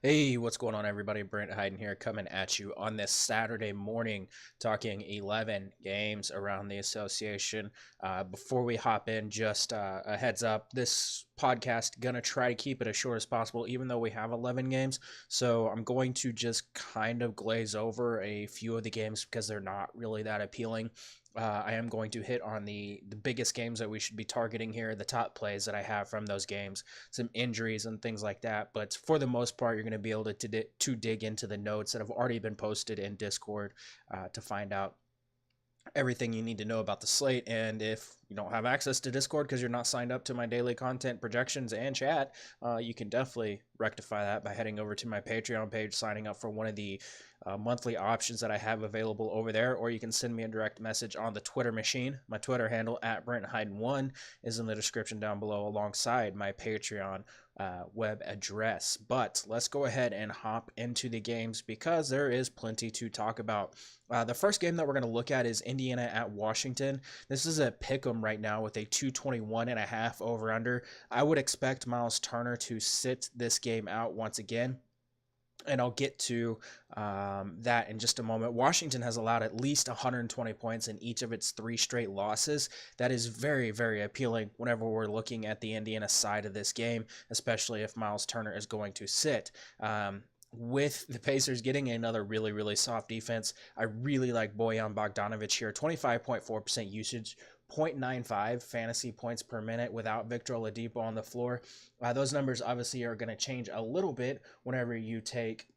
Hey, what's going on, everybody? Brent Hayden here, coming at you on this Saturday morning, talking 11 games around the association. Before we hop in, just a heads up: this podcast gonna try to keep it as short as possible, even though we have 11 games. So I'm going to just kind of glaze over a few of the games because they're not really that appealing. I am going to hit on the biggest games that we should be targeting here, the top plays that I have from those games, some injuries and things like that. But for the most part, you're going to be able to dig into the notes that have already been posted in Discord to find out everything you need to know about the slate. And if you don't have access to Discord because you're not signed up to my daily content projections and chat, you can definitely rectify that by heading over to my Patreon page, signing up for one of the monthly options that I have available over there, or you can send me a direct message on the Twitter machine. My Twitter handle at BrentHayden1 is in the description down below alongside my Patreon web address. But let's go ahead and hop into the games because there is plenty to talk about. The first game that we're going to look at is Indiana at Washington. This is a pick 'em right now with a 221.5 over under. I would expect Miles Turner to sit this game out once again, and I'll get to that in just a moment. Washington has allowed at least 120 points in each of its 3 straight losses. That is very, very appealing whenever we're looking at the Indiana side of this game, especially if Miles Turner is going to sit. With the Pacers getting another really, really soft defense, I really like Bojan Bogdanovic here. 25.4% usage, 0.95 fantasy points per minute without Victor Oladipo on the floor. Those numbers obviously are going to change a little bit whenever you take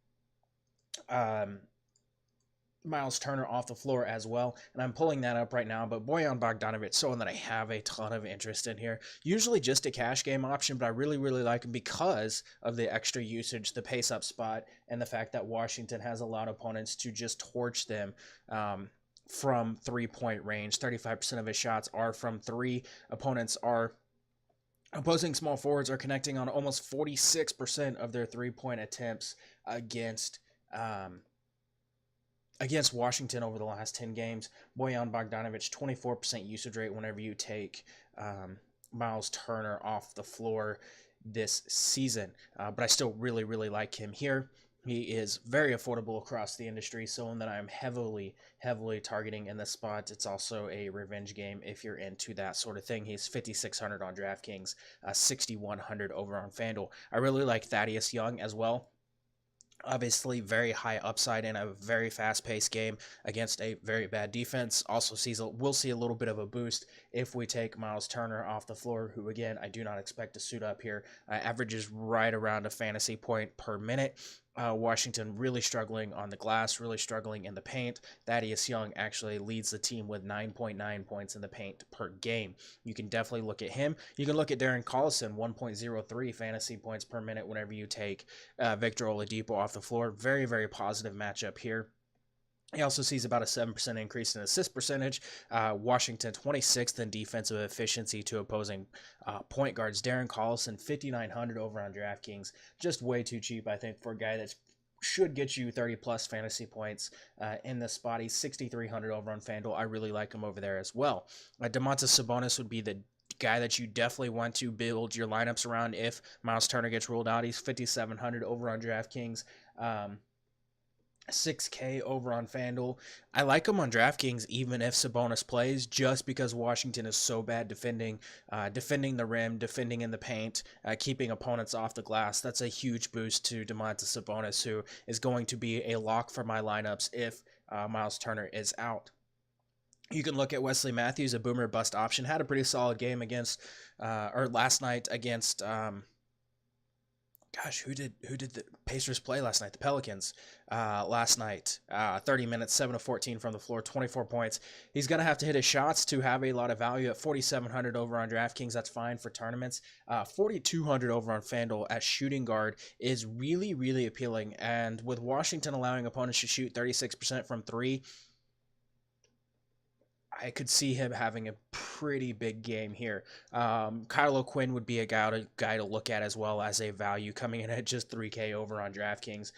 Miles Turner off the floor as well, and I'm pulling that up right now. But Bojan Bogdanovic, someone that I have a ton of interest in here. Usually just a cash game option, but I really, really like him because of the extra usage, the pace-up spot, and the fact that Washington has allowed opponents to just torch them from three-point range. 35% of his shots are from three. Opposing small forwards are connecting on almost 46% of their three-point attempts against Washington over the last 10 games. Bojan Bogdanovic, 24% usage rate whenever you take Miles Turner off the floor this season. But I still really, really like him here. He is very affordable across the industry, someone that I'm heavily, heavily targeting in this spot. It's also a revenge game if you're into that sort of thing. He's 5,600 on DraftKings, 6,100 over on FanDuel. I really like Thaddeus Young as well. Obviously, very high upside in a very fast-paced game against a very bad defense. Also, we'll see a little bit of a boost if we take Miles Turner off the floor, who, again, I do not expect to suit up here. Averages right around a fantasy point per minute. Washington really struggling on the glass, really struggling in the paint. Thaddeus Young actually leads the team with 9.9 points in the paint per game. You can definitely look at him. You can look at Darren Collison, 1.03 fantasy points per minute whenever you take Victor Oladipo off the floor. Very, very positive matchup here. He also sees about a 7% increase in assist percentage. Washington 26th in defensive efficiency to opposing point guards. Darren Collison 5,900 over on DraftKings. Just way too cheap, I think, for a guy that should get you 30-plus fantasy points in this spot. He's 6,300 over on FanDuel. I really like him over there as well. Domantas Sabonis would be the guy that you definitely want to build your lineups around if Miles Turner gets ruled out. He's 5,700 over on DraftKings. 6K over on FanDuel. I like him on DraftKings even if Sabonis plays, just because Washington is so bad defending the rim, defending in the paint, keeping opponents off the glass. That's a huge boost to Domantas Sabonis, who is going to be a lock for my lineups if Miles Turner is out. You can look at Wesley Matthews, a boomer bust option. Had a pretty solid game last night against who did the Pacers play last night? The Pelicans last night. 30 minutes, 7 of 14 from the floor, 24 points. He's going to have to hit his shots to have a lot of value at 4,700 over on DraftKings. That's fine for tournaments. 4,200 over on FanDuel at shooting guard is really, really appealing. And with Washington allowing opponents to shoot 36% from three, I could see him having a pretty big game here. Kyle O'Quinn would be a guy to look at as well as a value, coming in at just 3K over on DraftKings,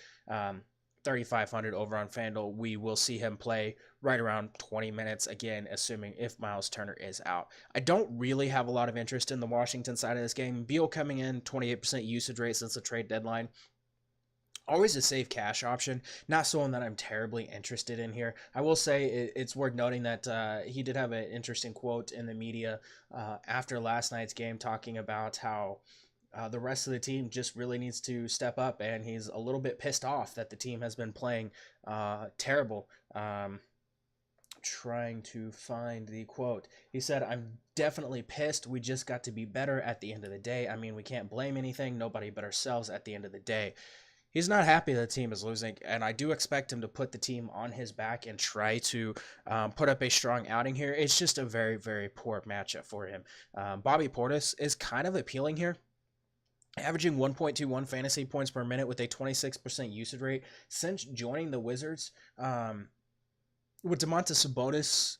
3,500 over on FanDuel. We will see him play right around 20 minutes, again, assuming if Miles Turner is out. I don't really have a lot of interest in the Washington side of this game. Beal coming in, 28% usage rate since the trade deadline. Always a safe cash option, not someone that I'm terribly interested in here. I will say it's worth noting that he did have an interesting quote in the media after last night's game, talking about how the rest of the team just really needs to step up, and he's a little bit pissed off that the team has been playing terrible. Trying to find the quote. He said, "I'm definitely pissed. We just got to be better at the end of the day. I mean, we can't blame anything, nobody but ourselves at the end of the day." He's not happy the team is losing, and I do expect him to put the team on his back and try to put up a strong outing here. It's just a very, very poor matchup for him. Bobby Portis is kind of appealing here, averaging 1.21 fantasy points per minute with a 26% usage rate since joining the Wizards. With Domantas Sabonis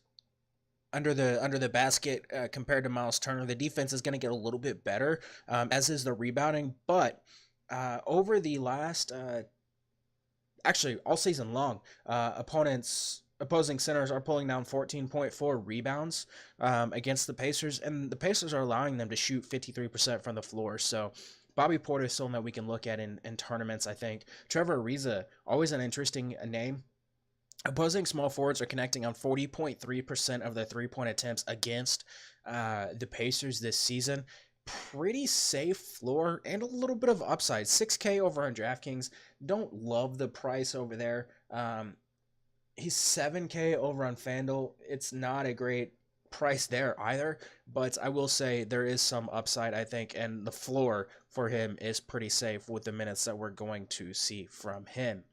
under the basket compared to Miles Turner, the defense is going to get a little bit better, as is the rebounding. But over the last, actually all season long, opposing centers are pulling down 14.4 rebounds against the Pacers, and the Pacers are allowing them to shoot 53% from the floor. So Bobby Porter is someone that we can look at in tournaments, I think. Trevor Ariza, always an interesting name. Opposing small forwards are connecting on 40.3% of their three-point attempts against the Pacers this season. Pretty safe floor and a little bit of upside. 6K over on DraftKings. Don't love the price over there. He's 7K over on FanDuel. It's not a great price there either, but I will say there is some upside, I think, and the floor for him is pretty safe with the minutes that we're going to see from him.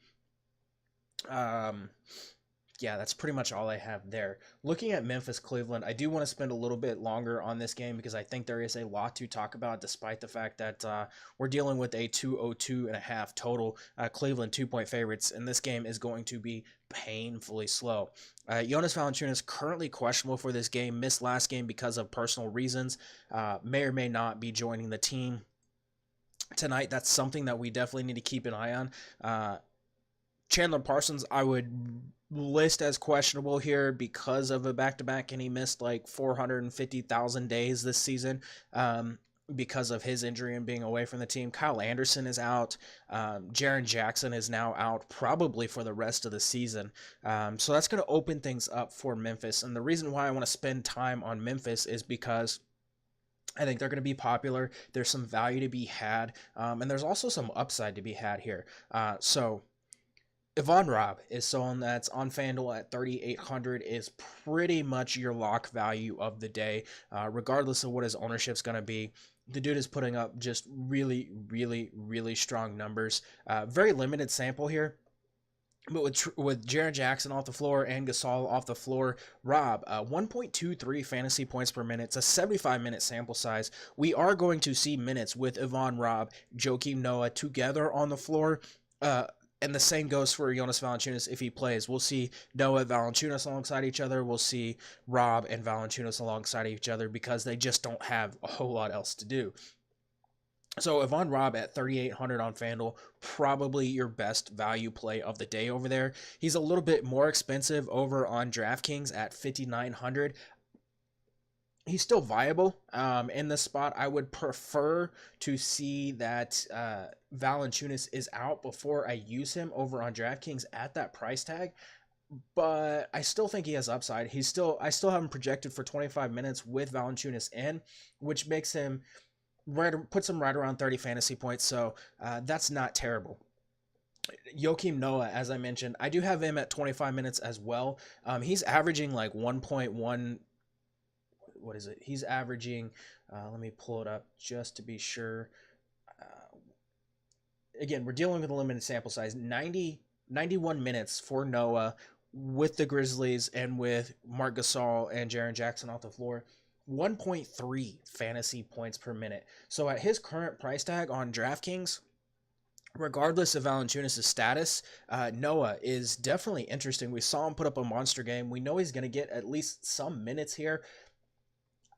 Yeah, that's pretty much all I have there. Looking at Memphis Cleveland, I do want to spend a little bit longer on this game because I think there is a lot to talk about, despite the fact that we're dealing with a 202.5 total. Cleveland 2-point favorites, and this game is going to be painfully slow. Jonas Valanciunas currently questionable for this game, missed last game because of personal reasons, may or may not be joining the team tonight. That's something that we definitely need to keep an eye on. Chandler Parsons, I would list as questionable here because of a back-to-back, and he missed like 450,000 days this season because of his injury and being away from the team. Kyle Anderson is out. Jaren Jackson is now out probably for the rest of the season. So that's going to open things up for Memphis. And the reason why I want to spend time on Memphis is because I think they're going to be popular. There's some value to be had, and there's also some upside to be had here. So Yvonne Robb is someone that's on FanDuel at 3,800, is pretty much your lock value of the day, regardless of what his ownership's going to be. The dude is putting up just really, really, really strong numbers. Very limited sample here. But with Jaren Jackson off the floor and Gasol off the floor, Robb, 1.23 fantasy points per minute. It's a 75-minute sample size. We are going to see minutes with Yvonne Robb, Joakim Noah together on the floor. And the same goes for Jonas Valanciunas if he plays. We'll see Noah and Valanciunas alongside each other. We'll see Robb and Valanciunas alongside each other because they just don't have a whole lot else to do. So Yvonne Robb at 3,800 on FanDuel, probably your best value play of the day over there. He's a little bit more expensive over on DraftKings at 5,900. He's still viable in this spot. I would prefer to see that Valanciunas is out before I use him over on DraftKings at that price tag. But I still think he has upside. I still have him projected for 25 minutes with Valanciunas in, which makes him puts him right around 30 fantasy points. So that's not terrible. Joakim Noah, as I mentioned, I do have him at 25 minutes as well. He's averaging like 1.1. What is it? He's averaging, let me pull it up just to be sure. Again, we're dealing with a limited sample size. 91 minutes for Noah with the Grizzlies and with Marc Gasol and Jaren Jackson off the floor. 1.3 fantasy points per minute. So at his current price tag on DraftKings, regardless of Valanciunas' status, Noah is definitely interesting. We saw him put up a monster game. We know he's going to get at least some minutes here.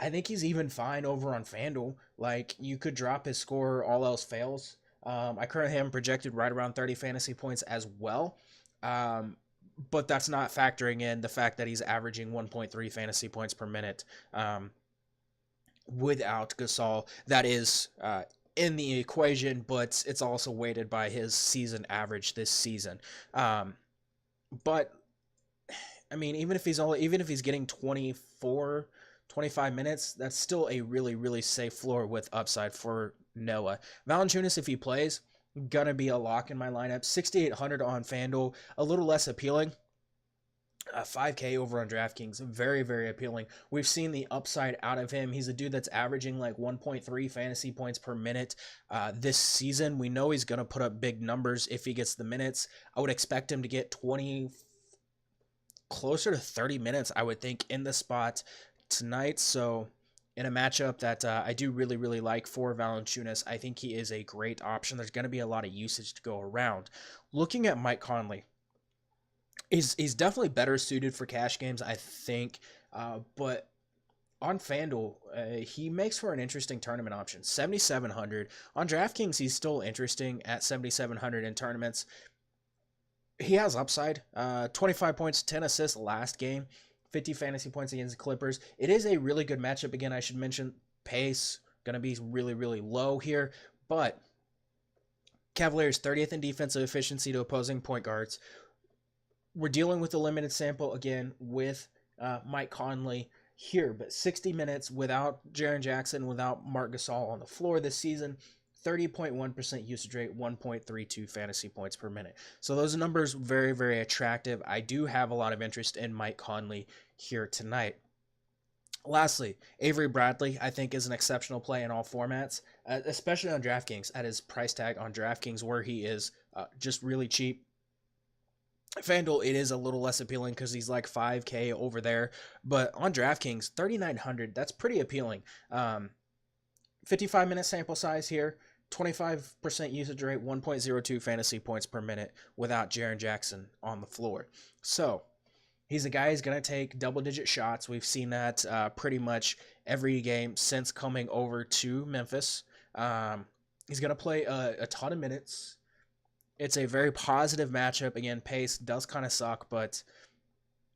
I think he's even fine over on FanDuel. Like, you could drop his score, all else fails. I currently have him projected right around 30 fantasy points as well. But that's not factoring in the fact that he's averaging 1.3 fantasy points per minute without Gasol. That is in the equation, but it's also weighted by his season average this season. Um, but I mean, even if he's getting 24, 25 minutes, that's still a really, really safe floor with upside for Noah. Valanciunas, if he plays, gonna be a lock in my lineup. 6,800 on FanDuel, a little less appealing. 5K over on DraftKings, very, very appealing. We've seen the upside out of him. He's a dude that's averaging like 1.3 fantasy points per minute this season. We know he's going to put up big numbers if he gets the minutes. I would expect him to get 20, closer to 30 minutes, I would think, in the spot tonight. So in a matchup that I do really, really like for Valanciunas, I think he is a great option. There's going to be a lot of usage to go around. Looking at Mike Conley, he's definitely better suited for cash games, I think. But on FanDuel, he makes for an interesting tournament option. 7,700 on DraftKings. He's still interesting at 7,700 in tournaments. He has upside. 25 points, 10 assists last game. 50 fantasy points against the Clippers. It is a really good matchup. Again, I should mention pace going to be really, really low here, but Cavaliers 30th in defensive efficiency to opposing point guards. We're dealing with a limited sample again with Mike Conley here, but 60 minutes without Jaren Jackson, without Marc Gasol on the floor this season. 30.1% usage rate, 1.32 fantasy points per minute. So those numbers very, very attractive. I do have a lot of interest in Mike Conley here tonight. Lastly, Avery Bradley, I think, is an exceptional play in all formats, especially on DraftKings at his price tag on DraftKings, where he is just really cheap. FanDuel, it is a little less appealing because he's like 5K over there. But on DraftKings, 3,900, that's pretty appealing. 55-minute sample size here, 25% usage rate, 1.02 fantasy points per minute without Jaren Jackson on the floor. So he's a guy who's going to take double-digit shots. We've seen that pretty much every game since coming over to Memphis. He's going to play a ton of minutes. It's a very positive matchup. Again, pace does kind of suck, but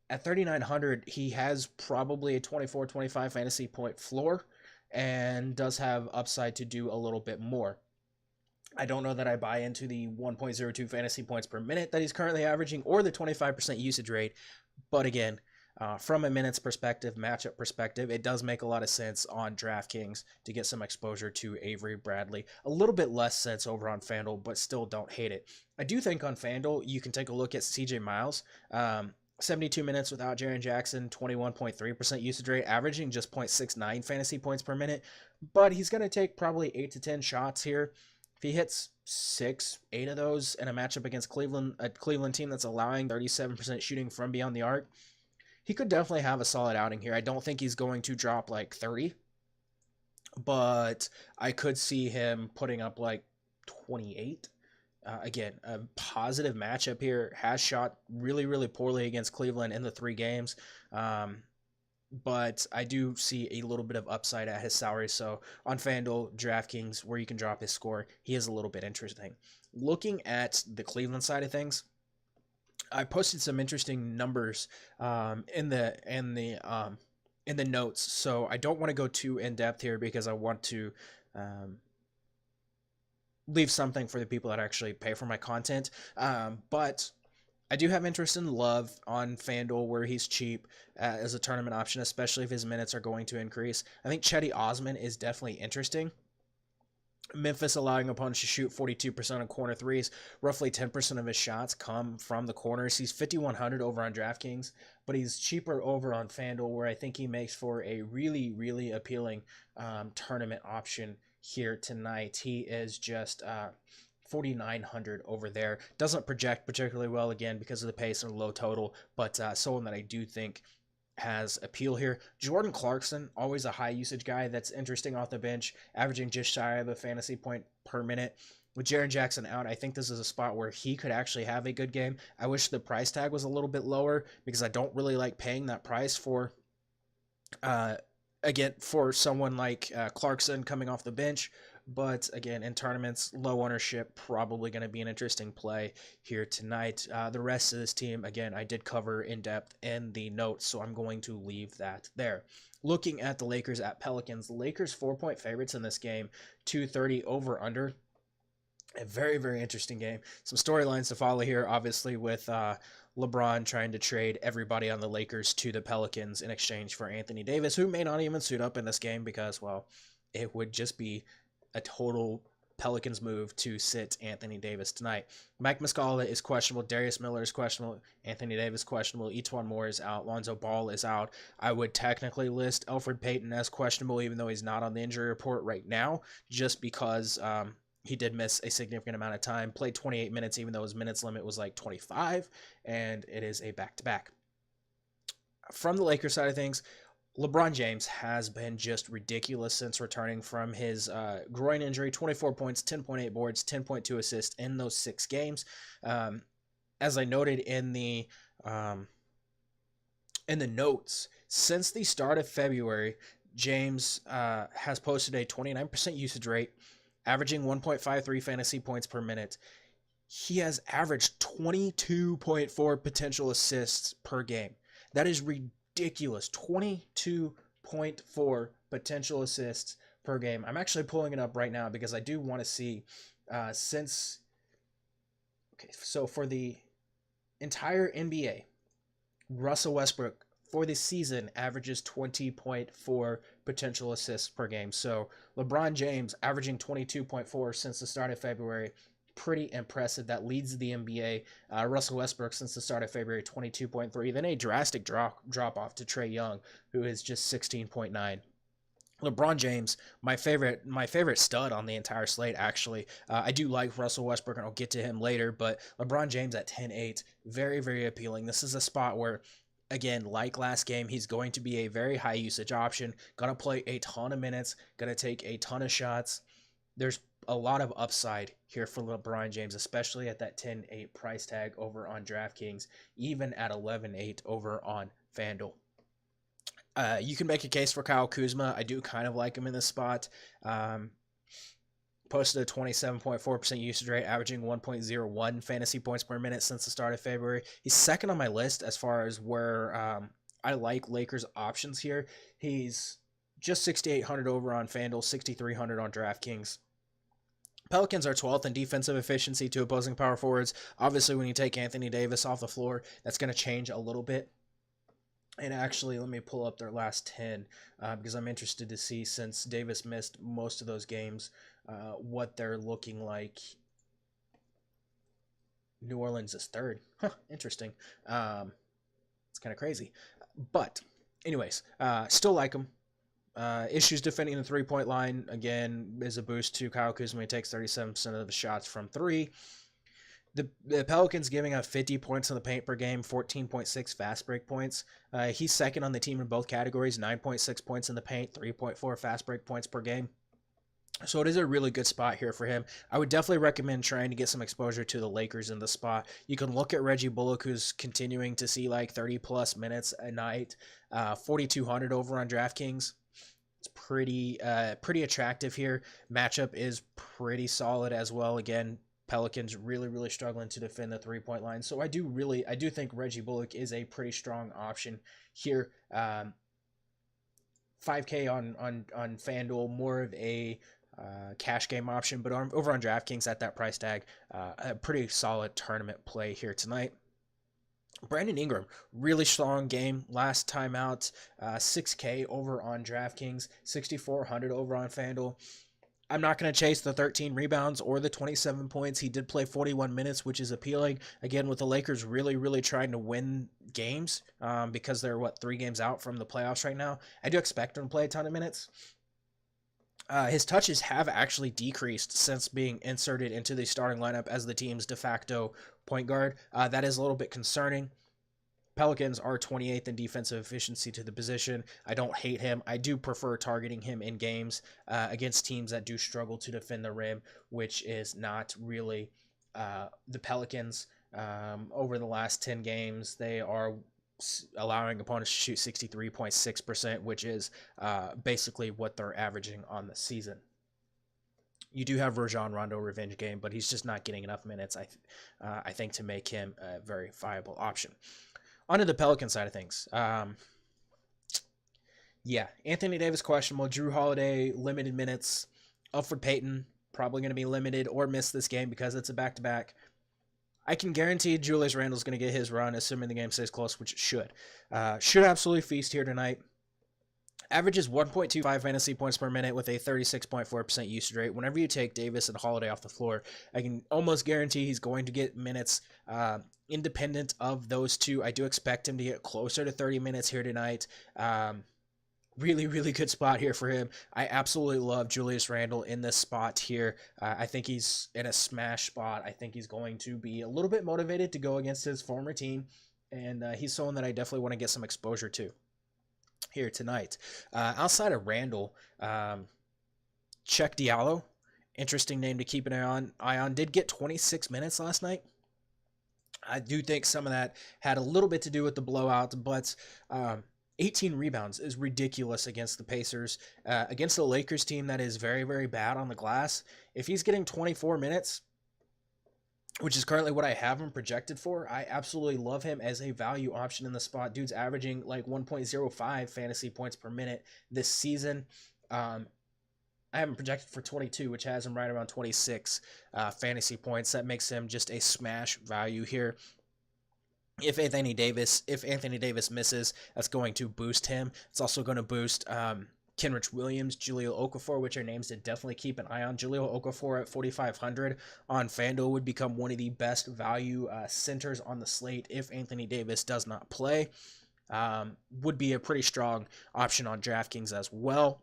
at 3,900, he has probably a 24, 25 fantasy point floor and does have upside to do a little bit more. I don't know that I buy into the 1.02 fantasy points per minute that he's currently averaging or the 25% usage rate, but again, from a minutes perspective, matchup perspective, it does make a lot of sense on DraftKings to get some exposure to Avery Bradley. A little bit less sense over on FanDuel, but still don't hate it. I do think on FanDuel, you can take a look at CJ Miles. 72 minutes without Jaren Jackson, 21.3% usage rate, averaging just 0.69 fantasy points per minute. But he's going to take probably 8 to 10 shots here. If he hits 6, 8 of those in a matchup against Cleveland, a Cleveland team that's allowing 37% shooting from beyond the arc, he could definitely have a solid outing here. I don't think he's going to drop like 30, but I could see him putting up like 28. Again, a positive matchup here. Has shot really, really poorly against Cleveland in the 3 games. But I do see a little bit of upside at his salary. So on FanDuel, DraftKings, where you can drop his score, he is a little bit interesting. Looking at the Cleveland side of things, I posted some interesting numbers in the notes, so I don't want to go too in depth here because I want to leave something for the people that actually pay for my content. But I do have interest in Love on FanDuel, where he's cheap as a tournament option, especially if his minutes are going to increase. I think Chetty Osman is definitely interesting. Memphis allowing opponents to shoot 42% on corner threes. Roughly 10% of his shots come from the corners. He's 5,100 over on DraftKings, but he's cheaper over on FanDuel, where I think he makes for a really, really appealing tournament option here tonight. He is just 4,900 over there. Doesn't project particularly well, again, because of the pace and low total, but someone that I do think has appeal here. Jordan Clarkson, always a high usage guy that's interesting off the bench, averaging just shy of a fantasy point per minute. With Jaren Jackson out, I think this is a spot where he could actually have a good game. I wish the price tag was a little bit lower because I don't really like paying that price for, again, for someone like Clarkson coming off the bench. but again, in tournaments, low ownership, probably going to be an interesting play here tonight. The rest of this team, again, I did cover in depth in the notes, so I'm going to leave that there. Looking at the Lakers at Pelicans, the Lakers 4-point favorites in this game, 230 over under. A very, very interesting game. Some storylines to follow here, obviously, with LeBron trying to trade everybody on the Lakers to the Pelicans in exchange for Anthony Davis, who may not even suit up in this game because, well, it would just be a total Pelicans move to sit Anthony Davis tonight. Mike Muscala is questionable. Darius Miller is questionable. Anthony Davis questionable. Etuan Moore is out. Lonzo Ball is out. I would technically list Elfrid Payton as questionable, even though he's not on the injury report right now, just because he did miss a significant amount of time. Played 28 minutes, even though his minutes limit was like 25, and it is a back-to-back. From the Lakers side of things, LeBron James has been just ridiculous since returning from his groin injury. 24 points, 10.8 boards, 10.2 assists in those 6 games. As I noted in the notes, since the start of February, James has posted a 29% usage rate, averaging 1.53 fantasy points per minute. He has averaged 22.4 potential assists per game. That is ridiculous. 22.4 potential assists per game. I'm actually pulling it up right now because I do want to see so for the entire NBA, Russell Westbrook for the season averages 20.4 potential assists per game. So LeBron James averaging 22.4 since the start of February. Pretty impressive. That leads the NBA. Russell Westbrook since the start of February, 22.3. Then a drastic drop off to Trae Young, who is just 16.9. LeBron James, my favorite stud on the entire slate, actually. I do like Russell Westbrook, and I'll get to him later, but LeBron James at 10-8, very, very appealing. This is a spot where, again, like last game, he's going to be a very high usage option, going to play a ton of minutes, going to take a ton of shots. There's a lot of upside here for LeBron James, especially at that 10-8 price tag over on DraftKings, even at 11-8 over on FanDuel. You can make a case for Kyle Kuzma. I do kind of like him in this spot. Posted a 27.4% usage rate, averaging 1.01 fantasy points per minute since the start of February. He's second on my list as far as where I like Lakers options here. He's just 6,800 over on FanDuel, 6,300 on DraftKings. Pelicans are 12th in defensive efficiency to opposing power forwards. Obviously, when you take Anthony Davis off the floor, that's going to change a little bit. And actually, let me pull up their last 10 because I'm interested to see, since Davis missed most of those games, what they're looking like. New Orleans is third. Interesting. It's kind of crazy. But anyways, still like them. Issues defending the three-point line, again, is a boost to Kyle Kuzma. He takes 37% of the shots from three. The Pelicans giving up 50 points in the paint per game, 14.6 fast break points. He's second on the team in both categories, 9.6 points in the paint, 3.4 fast break points per game. So it is a really good spot here for him. I would definitely recommend trying to get some exposure to the Lakers in the spot. You can look at Reggie Bullock, who's continuing to see like 30-plus minutes a night, 4,200 over on DraftKings. It's pretty attractive here. Matchup is pretty solid as well. Again, Pelicans really, really struggling to defend the three-point line. So I do think Reggie Bullock is a pretty strong option here. 5K on FanDuel, more of a cash game option, but over on DraftKings at that price tag, a pretty solid tournament play here tonight. Brandon Ingram, really strong game last time out, 6K over on DraftKings, 6,400 over on FanDuel. I'm not going to chase the 13 rebounds or the 27 points. He did play 41 minutes, which is appealing. Again, with the Lakers really, really trying to win games because they're, 3 games out from the playoffs right now. I do expect him to play a ton of minutes. His touches have actually decreased since being inserted into the starting lineup as the team's de facto point guard. That is a little bit concerning. Pelicans are 28th in defensive efficiency to the position. I don't hate him. I do prefer targeting him in games against teams that do struggle to defend the rim, which is not really the Pelicans. Over the last 10 games, they are allowing opponents to shoot 63.6%, which is basically what they're averaging on the season. You do have Rajon Rondo revenge game, but he's just not getting enough minutes, I think, to make him a very viable option. Onto the Pelican side of things. Yeah, Anthony Davis questionable. Drew Holiday limited minutes. Elfrid Payton probably going to be limited or miss this game because it's a back-to-back. I can guarantee Julius Randle's going to get his run, assuming the game stays close, which it should. Should absolutely feast here tonight. Averages 1.25 fantasy points per minute with a 36.4% usage rate. Whenever you take Davis and Holiday off the floor, I can almost guarantee he's going to get minutes independent of those two. I do expect him to get closer to 30 minutes here tonight. Really, really good spot here for him. I absolutely love Julius Randle in this spot here. I think he's in a smash spot. I think he's going to be a little bit motivated to go against his former team, and he's someone that I definitely want to get some exposure to here tonight. Outside of Randle, Check Diallo, interesting name to keep an eye on. Did get 26 minutes last night. I do think some of that had a little bit to do with the blowout, but 18 rebounds is ridiculous against the Pacers, against the Lakers team that is very, very bad on the glass. If he's getting 24 minutes, which is currently what I have him projected for, I absolutely love him as a value option in the spot. Dude's averaging like 1.05 fantasy points per minute this season. I have him projected for 22, which has him right around 26 fantasy points. That makes him just a smash value here. If Anthony Davis misses, that's going to boost him. It's also going to boost Kenrich Williams, Jahlil Okafor, which are names to definitely keep an eye on. Jahlil Okafor at 4,500 on FanDuel would become one of the best value centers on the slate if Anthony Davis does not play. Would be a pretty strong option on DraftKings as well,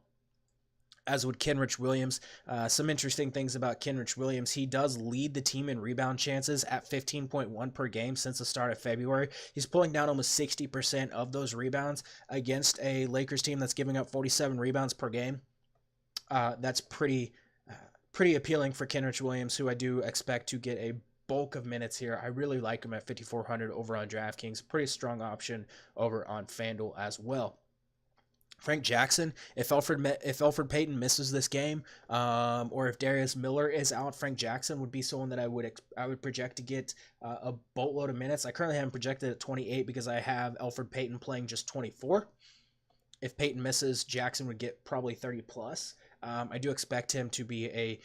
as would Kenrich Williams. Some interesting things about Kenrich Williams. He does lead the team in rebound chances at 15.1 per game since the start of February. He's pulling down almost 60% of those rebounds against a Lakers team that's giving up 47 rebounds per game. That's pretty appealing for Kenrich Williams, who I do expect to get a bulk of minutes here. I really like him at 5,400 over on DraftKings. Pretty strong option over on FanDuel as well. Frank Jackson, if Elfrid Payton misses this game, or if Darius Miller is out, Frank Jackson would be someone that I would project to get a boatload of minutes. I currently have him projected at 28 because I have Elfrid Payton playing just 24. If Payton misses, Jackson would get probably 30 plus. I do expect him to be a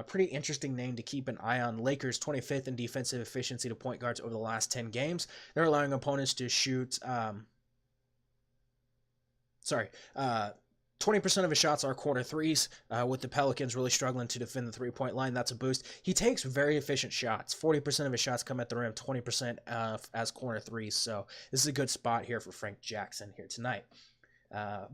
pretty interesting name to keep an eye on. Lakers 25th in defensive efficiency to point guards over the last 10 games. They're allowing opponents to shoot 20% of his shots are corner threes, with the Pelicans really struggling to defend the three-point line. That's a boost. He takes very efficient shots. 40% of his shots come at the rim, 20% as corner threes. So this is a good spot here for Frank Jackson here tonight.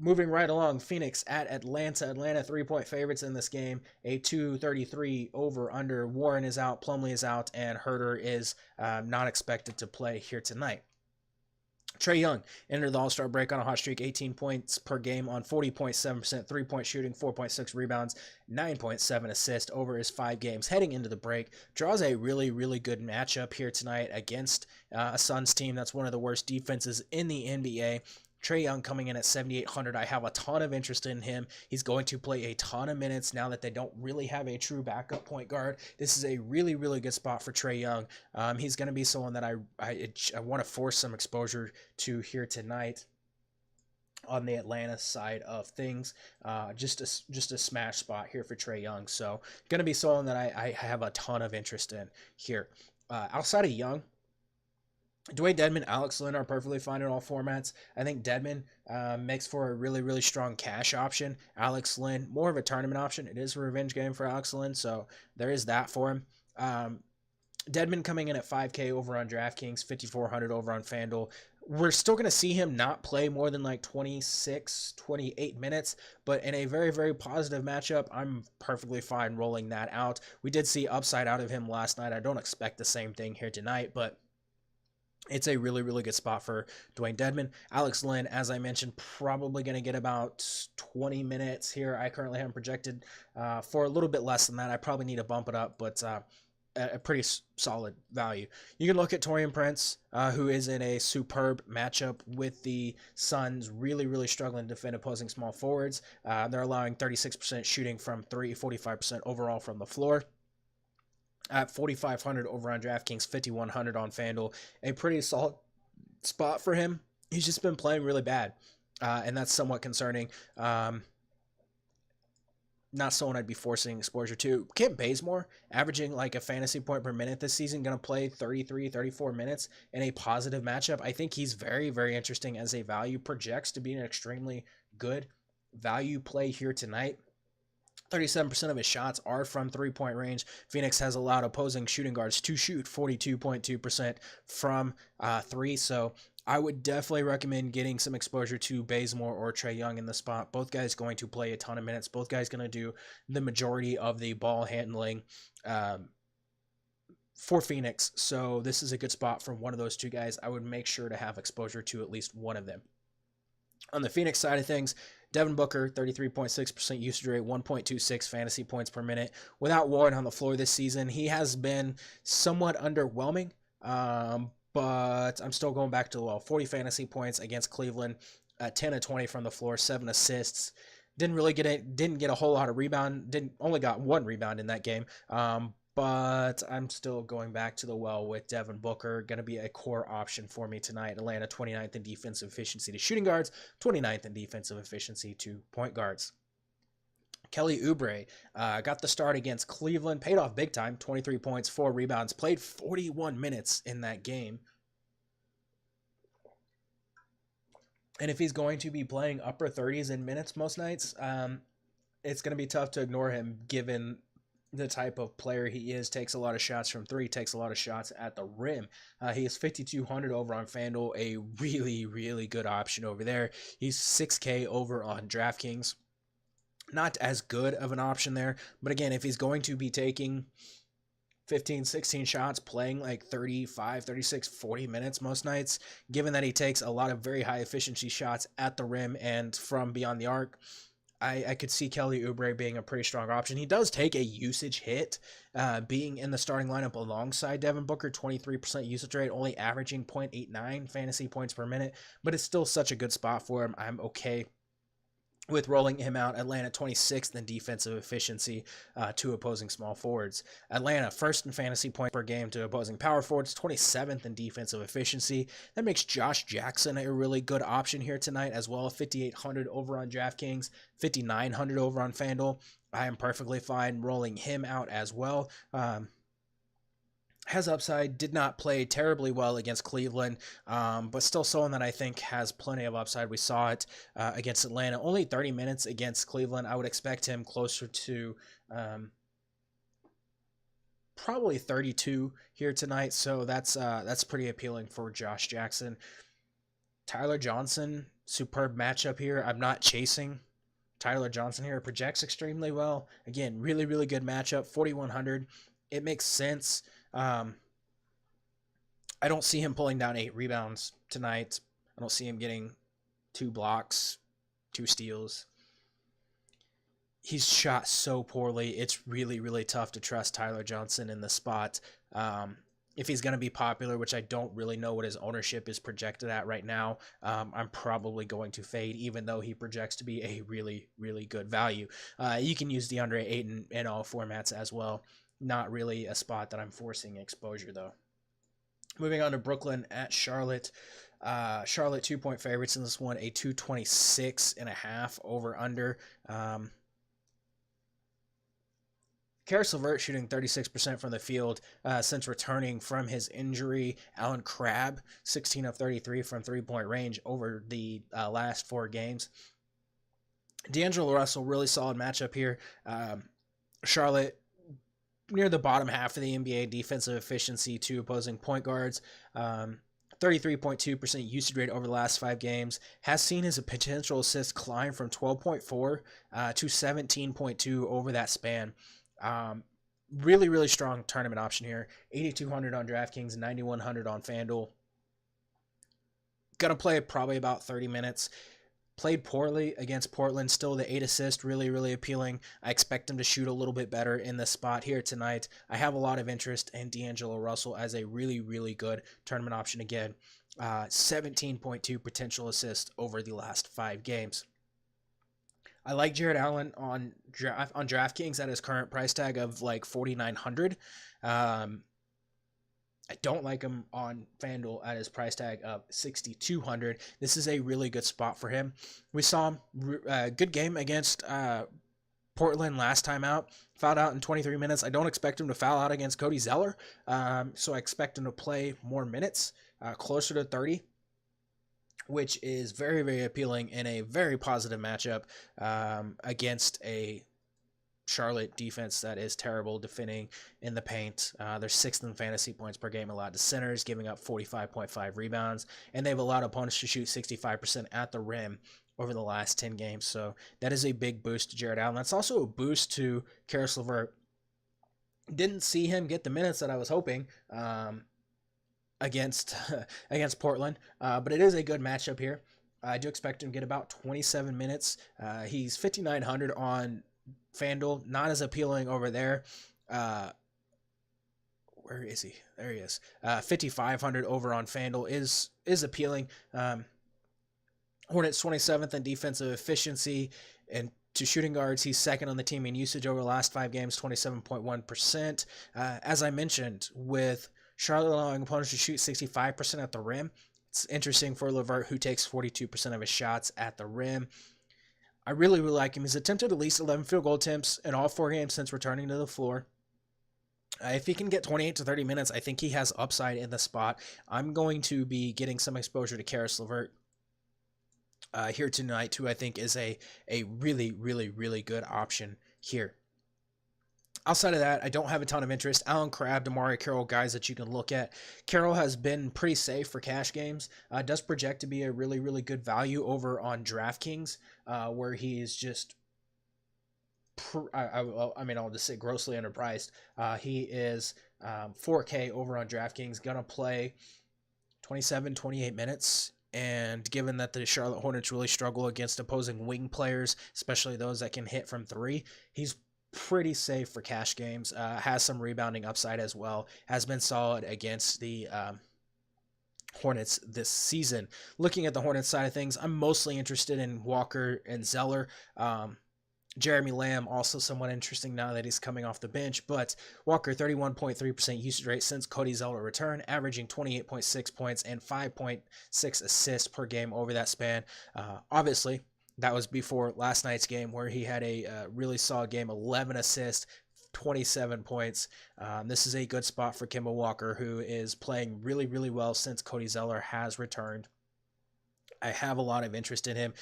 Moving right along, Phoenix at Atlanta. Atlanta 3-point favorites in this game. A 233 over/under. Warren is out, Plumlee is out, and Herter is not expected to play here tonight. Trae Young entered the All-Star break on a hot streak, 18 points per game on 40.7% three-point shooting, 4.6 rebounds, 9.7 assists over his 5 games. Heading into the break, draws a really, really good matchup here tonight against a Suns team that's one of the worst defenses in the NBA. Trae Young coming in at 7,800. I have a ton of interest in him. He's going to play a ton of minutes now that they don't really have a true backup point guard. This is a really, really good spot for Trae Young. He's going to be someone that I want to force some exposure to here tonight on the Atlanta side of things. Just a smash spot here for Trae Young. So going to be someone that I have a ton of interest in here. Outside of Young, Dwayne Dedmon, Alex Len are perfectly fine in all formats. I think Dedmon makes for a really, really strong cash option. Alex Len, more of a tournament option. It is a revenge game for Alex Len, so there is that for him. Dedmon coming in at 5K over on DraftKings, 5,400 over on FanDuel. We're still going to see him not play more than like 26, 28 minutes, but in a very, very positive matchup, I'm perfectly fine rolling that out. We did see upside out of him last night. I don't expect the same thing here tonight, but it's a really, really good spot for Dwayne Dedmon. Alex Len, as I mentioned, probably going to get about 20 minutes here. I currently have him projected for a little bit less than that. I probably need to bump it up, but a pretty solid value. You can look at Torian Prince, who is in a superb matchup with the Suns, really, really struggling to defend opposing small forwards. They're allowing 36% shooting from three, 45% overall from the floor. At 4,500 over on DraftKings, 5,100 on FanDuel. A pretty solid spot for him. He's just been playing really bad, and that's somewhat concerning. Not someone I'd be forcing exposure to. Kent Bazemore, averaging like a fantasy point per minute this season, going to play 33, 34 minutes in a positive matchup. I think he's very, very interesting as a value. Projects to be an extremely good value play here tonight. 37% of his shots are from three-point range. Phoenix has allowed opposing shooting guards to shoot 42.2% from three, so I would definitely recommend getting some exposure to Bazemore or Trae Young in the spot. Both guys going to play a ton of minutes. Both guys going to do the majority of the ball handling for Phoenix, so this is a good spot for one of those two guys. I would make sure to have exposure to at least one of them. On the Phoenix side of things, Devin Booker, 33.6% usage rate, 1.26 fantasy points per minute. Without Warren on the floor this season, he has been somewhat underwhelming, but I'm still going back to the well. 40 fantasy points against Cleveland, 10 of 20 from the floor, 7 assists. Didn't get a whole lot of rebound. Only got 1 rebound in that game. But I'm still going back to the well with Devin Booker. Going to be a core option for me tonight. Atlanta 29th in defensive efficiency to shooting guards, 29th in defensive efficiency to point guards. Kelly Oubre got the start against Cleveland, paid off big time, 23 points, 4 rebounds, played 41 minutes in that game. And if he's going to be playing upper 30s in minutes most nights, it's going to be tough to ignore him given the type of player he is. Takes a lot of shots from three, takes a lot of shots at the rim. He is 5,200 over on FanDuel, a really, really good option over there. He's 6K over on DraftKings. Not as good of an option there, but again, if he's going to be taking 15, 16 shots, playing like 35, 36, 40 minutes most nights, given that he takes a lot of very high efficiency shots at the rim and from beyond the arc, I could see Kelly Oubre being a pretty strong option. He does take a usage hit, being in the starting lineup alongside Devin Booker, 23% usage rate, only averaging 0.89 fantasy points per minute, but it's still such a good spot for him. I'm okay with rolling him out. Atlanta 26th in defensive efficiency to opposing small forwards. Atlanta first in fantasy points per game to opposing power forwards, 27th in defensive efficiency. That makes Josh Jackson a really good option here tonight as well. 5,800 over on DraftKings, 5,900 over on FanDuel. I am perfectly fine rolling him out as well. Has upside, did not play terribly well against Cleveland, but still someone that I think has plenty of upside. We saw it against Atlanta. Only 30 minutes against Cleveland. I would expect him closer to probably 32 here tonight, so that's pretty appealing for Josh Jackson. Tyler Johnson, superb matchup here. I'm not chasing Tyler Johnson here. Projects extremely well. Again, really, really good matchup. 4,100. It makes sense. I don't see him pulling down 8 rebounds tonight. I don't see him getting 2 blocks, 2 steals. He's shot so poorly. It's really, really tough to trust Tyler Johnson in the spot. If he's going to be popular, which I don't really know what his ownership is projected at right now, I'm probably going to fade, even though he projects to be a really, really good value. You can use DeAndre Ayton in all formats as well. Not really a spot that I'm forcing exposure, though. Moving on to Brooklyn at Charlotte. Charlotte 2-point favorites in this one, a 226.5 over under. Karis LeVert shooting 36% from the field since returning from his injury. Allen Crabbe, 16 of 33 from three-point range over the last 4 games. D'Angelo Russell, really solid matchup here. Charlotte near the bottom half of the NBA defensive efficiency to opposing point guards. 33.2% usage rate over the last 5 games. Has seen his potential assists climb from 12.4 to 17.2 over that span. Really, really strong tournament option here. 8,200 on DraftKings, 9,100 on FanDuel. Gonna play probably about 30 minutes. Played poorly against Portland. Still, the 8 assists, really, really appealing. I expect him to shoot a little bit better in this spot here tonight. I have a lot of interest in D'Angelo Russell as a really, really good tournament option again. 17.2 potential assists over the last 5 games. I like Jared Allen on DraftKings at his current price tag of like 4,900. I don't like him on FanDuel at his price tag of 6,200. This is a really good spot for him. We saw him good game against Portland last time out. Fouled out in 23 minutes. I don't expect him to foul out against Cody Zeller, so I expect him to play more minutes, closer to 30, which is very, very appealing in a very positive matchup against a Charlotte defense that is terrible defending in the paint. They're 6th in fantasy points per game allowed to centers, giving up 45.5 rebounds, and they've allowed opponents to shoot 65% at the rim over the last 10 games. So that is a big boost to Jared Allen. That's also a boost to Karis LeVert. Didn't see him get the minutes that I was hoping against Portland, but it is a good matchup here. I do expect him to get about 27 minutes. He's 5,900 on FanDuel, not as appealing over there. Where is he? There he is. 5,500 over on FanDuel is appealing. Hornets 27th in defensive efficiency, and to shooting guards, he's second on the team in usage over the last 5 games, 27.1%. As I mentioned, with Charlotte allowing opponents to shoot 65% at the rim, it's interesting for LeVert, who takes 42% of his shots at the rim. I really, really like him. He's attempted at least 11 field goal attempts in all 4 games since returning to the floor. If he can get 28 to 30 minutes, I think he has upside in the spot. I'm going to be getting some exposure to Karis LeVert here tonight, who I think is a really, really, really good option here. Outside of that, I don't have a ton of interest. Allen Crabbe, DeMarre Carroll, guys that you can look at. Carroll has been pretty safe for cash games. Does project to be a really, really good value over on DraftKings, where he is just, I'll just say grossly underpriced. He is 4K over on DraftKings, gonna play 27, 28 minutes. And given that the Charlotte Hornets really struggle against opposing wing players, especially those that can hit from 3, he's pretty safe for cash games. Has some rebounding upside as well. Has been solid against the Hornets this season. Looking at the Hornets side of things, I'm mostly interested in Walker and Zeller. Jeremy Lamb, also somewhat interesting now that he's coming off the bench, but Walker, 31.3% usage rate since Cody Zeller return, averaging 28.6 points and 5.6 assists per game over that span. Obviously, that was before last night's game where he had a really solid game, 11 assists, 27 points. This is a good spot for Kemba Walker, who is playing really, really well since Cody Zeller has returned. I have a lot of interest in him.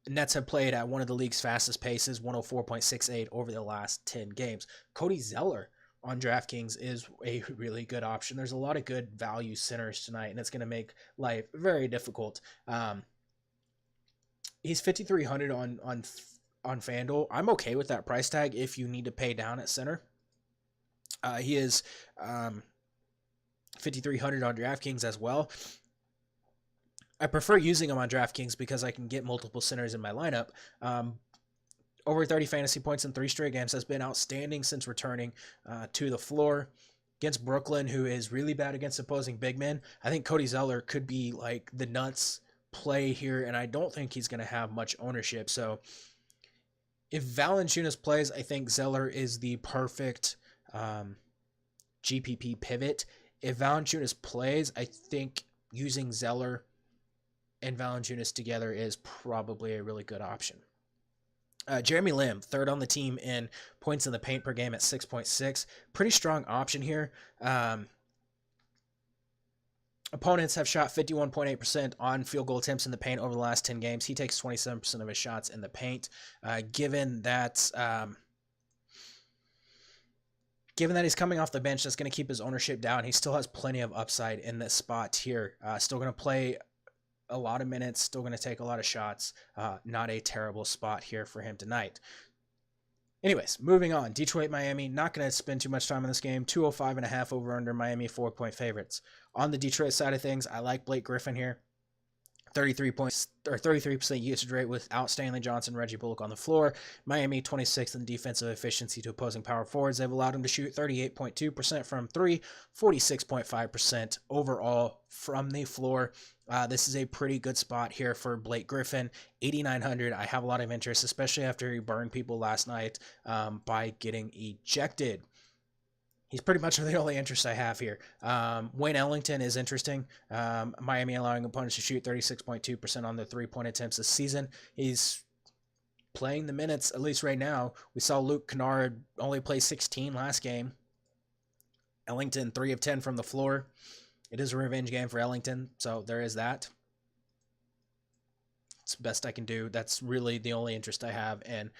Nets have played at one of the league's fastest paces, 104.68 over the last 10 games. Cody Zeller on DraftKings is a really good option. There's a lot of good value centers tonight, and it's going to make life very difficult. He's 5,300 on FanDuel. I'm okay with that price tag if you need to pay down at center. He is 5,300 on DraftKings as well. I prefer using him on DraftKings because I can get multiple centers in my lineup. Over 30 fantasy points in 3 straight games, has been outstanding since returning to the floor. Against Brooklyn, who is really bad against opposing big men, I think Cody Zeller could be like the nuts play here, and I don't think he's going to have much ownership. So if Valanciunas plays, I think Zeller is the perfect GPP pivot. If Valanciunas plays, I think using Zeller and Valanciunas together is probably a really good option. Jeremy Lamb, third on the team in points in the paint per game at 6.6. Pretty strong option here. Opponents have shot 51.8% on field goal attempts in the paint over the last 10 games. He takes 27% of his shots in the paint. Given that he's coming off the bench, that's going to keep his ownership down. He still has plenty of upside in this spot here. Still going to play a lot of minutes, still going to take a lot of shots. Not a terrible spot here for him tonight. Anyways, moving on. Detroit, Miami. Not going to spend too much time on this game. 205.5 over under Miami, 4-point favorites. On the Detroit side of things, I like Blake Griffin here. 33 points or 33% usage rate without Stanley Johnson, Reggie Bullock on the floor. Miami 26th in defensive efficiency to opposing power forwards. They've allowed him to shoot 38.2% from three, 46.5% overall from the floor. This is a pretty good spot here for Blake Griffin. 8,900. I have a lot of interest, especially after he burned people last night by getting ejected. He's pretty much the only interest I have here. Wayne Ellington is interesting. Miami allowing opponents to shoot 36.2% on their three-point attempts this season. He's playing the minutes, at least right now. We saw Luke Kennard only play 16 last game. Ellington, 3 of 10 from the floor. It is a revenge game for Ellington, so there is that. It's the best I can do. That's really the only interest I have in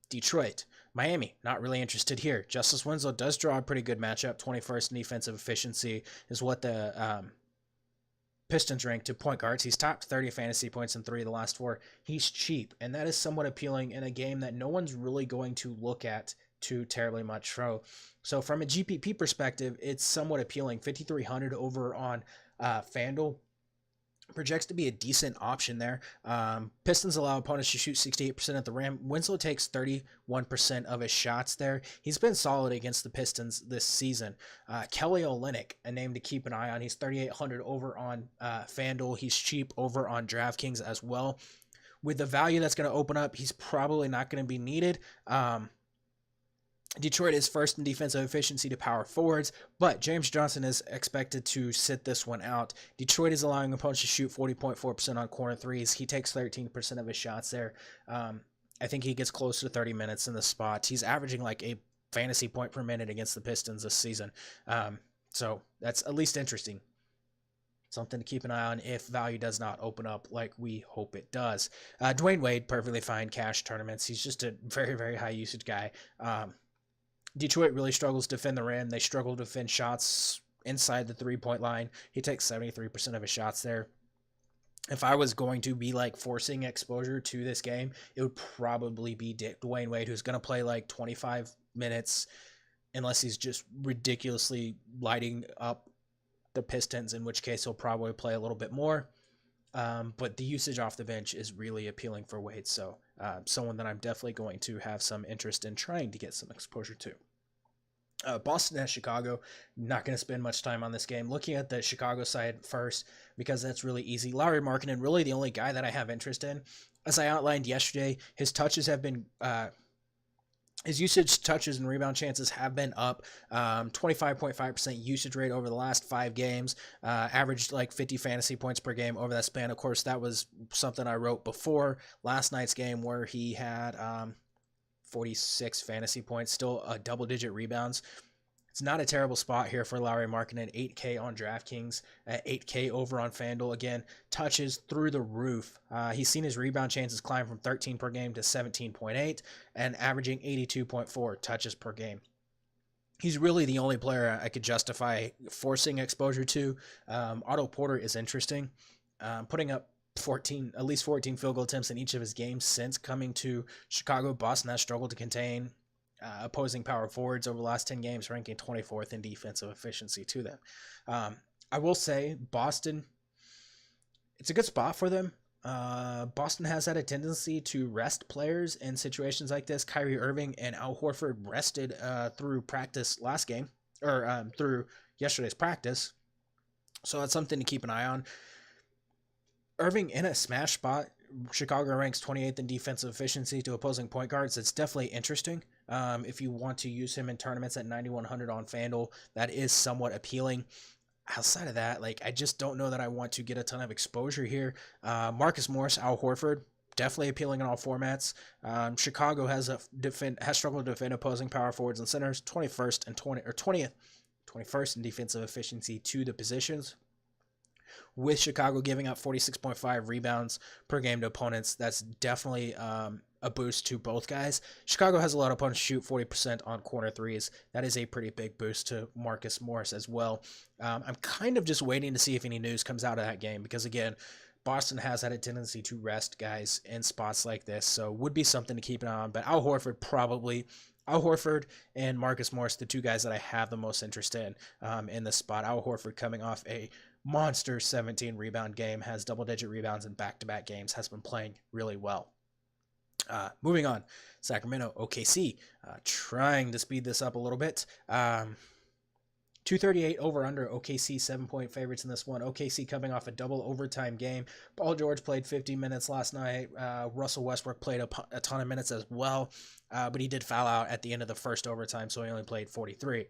Detroit. Miami, not really interested here. Justice Winslow does draw a pretty good matchup. 21st in defensive efficiency is what the Pistons rank to point guards. He's topped 30 fantasy points in 3 of the last 4. He's cheap, and that is somewhat appealing in a game that no one's really going to look at too terribly much. So from a GPP perspective, it's somewhat appealing. 5,300 over on FanDuel. Projects to be a decent option there. Pistons allow opponents to shoot 68% at the rim. Winslow takes 31% of his shots there. He's been solid against the Pistons this season. Kelly Olynyk, a name to keep an eye on. He's 3,800 over on FanDuel. He's cheap over on DraftKings as well. With the value that's going to open up, he's probably not going to be needed. Detroit is first in defensive efficiency to power forwards, but James Johnson is expected to sit this one out. Detroit is allowing opponents to shoot 40.4% on corner threes. He takes 13% of his shots there. I think he gets close to 30 minutes in the spot. He's averaging like a fantasy point per minute against the Pistons this season. So that's at least interesting. Something to keep an eye on if value does not open up like we hope it does. Dwayne Wade, perfectly fine cash tournaments. He's just a very, very high usage guy. Detroit really struggles to defend the rim. They struggle to defend shots inside the three-point line. He takes 73% of his shots there. If I was going to be like forcing exposure to this game, it would probably be Dwayne Wade, who's going to play like 25 minutes unless he's just ridiculously lighting up the Pistons, in which case he'll probably play a little bit more. But the usage off the bench is really appealing for Wade, so someone that I'm definitely going to have some interest in trying to get some exposure to. Boston at Chicago, not going to spend much time on this game. Looking at the Chicago side first, because that's really easy. Lauri Markkanen, really the only guy that I have interest in. As I outlined yesterday, his touches have been... his usage, touches, and rebound chances have been up. 25.5% usage rate over the last 5 games. Averaged like 50 fantasy points per game over that span. Of course, that was something I wrote before last night's game where he had 46 fantasy points, still double-digit rebounds. It's not a terrible spot here for Lauri Markkanen. 8K on DraftKings, 8K over on FanDuel. Again, touches through the roof. He's seen his rebound chances climb from 13 per game to 17.8 and averaging 82.4 touches per game. He's really the only player I could justify forcing exposure to. Otto Porter is interesting, putting up at least 14 field goal attempts in each of his games since coming to Chicago. Boston has struggled to contain opposing power forwards over the last 10 games, ranking 24th in defensive efficiency to them. I will say Boston, it's a good spot for them. Boston has had a tendency to rest players in situations like this. Kyrie Irving and Al Horford rested through practice last game, or through yesterday's practice. So that's something to keep an eye on. Irving in a smash spot. Chicago ranks 28th in defensive efficiency to opposing point guards. It's definitely interesting. If you want to use him in tournaments at 9,100 on FanDuel, that is somewhat appealing. Outside of that, I just don't know that I want to get a ton of exposure here. Marcus Morris, Al Horford, definitely appealing in all formats. Chicago has struggled to defend opposing power forwards and centers, 21st in defensive efficiency to the positions. With Chicago giving up 46.5 rebounds per game to opponents, that's definitely a boost to both guys. Chicago has a lot of opponents shoot 40% on corner threes. That is a pretty big boost to Marcus Morris as well. I'm kind of just waiting to see if any news comes out of that game because, again, Boston has had a tendency to rest guys in spots like this, so would be something to keep an eye on. But Al Horford and Marcus Morris, the two guys that I have the most interest in this spot. Al Horford coming off a monster 17 rebound game, has double-digit rebounds in back-to-back games, has been playing really well. Moving on, Sacramento, OKC, trying to speed this up a little bit. 238 over under. OKC 7-point favorites in this one. OKC coming off a double overtime game. Paul George played 50 minutes last night. Russell Westbrook played a ton of minutes as well, but he did foul out at the end of the first overtime, so he only played 43.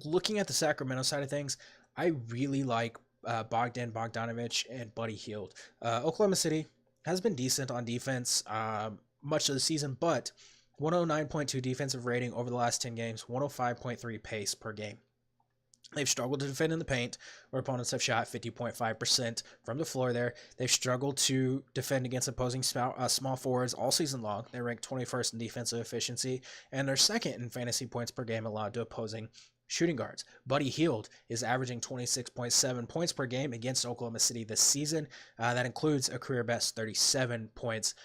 Looking at the Sacramento side of things, I really like Bogdan Bogdanovic and Buddy Hield. Oklahoma City has been decent on defense much of the season, but 109.2 defensive rating over the last 10 games, 105.3 pace per game. They've struggled to defend in the paint, where opponents have shot 50.5% from the floor there. They've struggled to defend against opposing small forwards all season long. They rank 21st in defensive efficiency, and they're second in fantasy points per game allowed to opposing shooting guards. Buddy Hield is averaging 26.7 points per game against Oklahoma City this season. That includes a career best 37 points.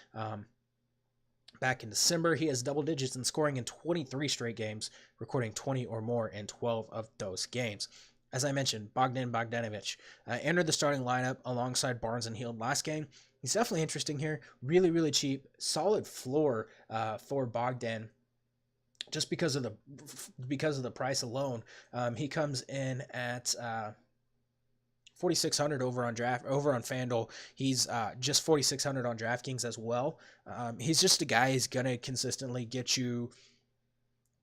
Back in December, he has double digits in scoring in 23 straight games, recording 20 or more in 12 of those games. As I mentioned, Bogdan Bogdanovic entered the starting lineup alongside Barnes and Hield last game. He's definitely interesting here. Really, really cheap. Solid floor for Bogdan. Just because of the price alone, he comes in at 4,600 over on FanDuel. He's just 4,600 on DraftKings as well. He's just a guy who's gonna consistently get you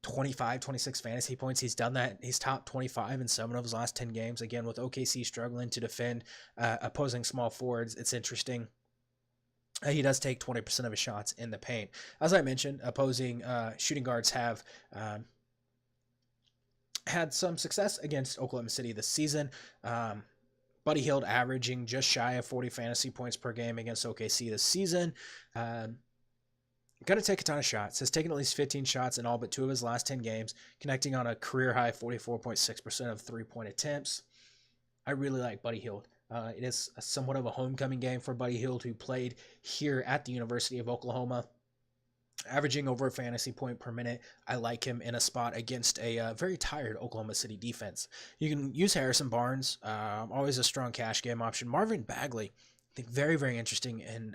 25, 26 fantasy points. He's done that. He's top 25 in 7 of his last 10 games. Again, with OKC struggling to defend opposing small forwards, it's interesting. He does take 20% of his shots in the paint. As I mentioned, opposing shooting guards have had some success against Oklahoma City this season. Buddy Hield averaging just shy of 40 fantasy points per game against OKC this season. Going to take a ton of shots. Has taken at least 15 shots in all but 2 of his last 10 games, connecting on a career high 44.6% of 3-point attempts. I really like Buddy Hield. It is somewhat of a homecoming game for Buddy Hield, who played here at the University of Oklahoma, averaging over a fantasy point per minute. I like him in a spot against a very tired Oklahoma City defense. You can use Harrison Barnes, always a strong cash game option. Marvin Bagley, I think very, very interesting in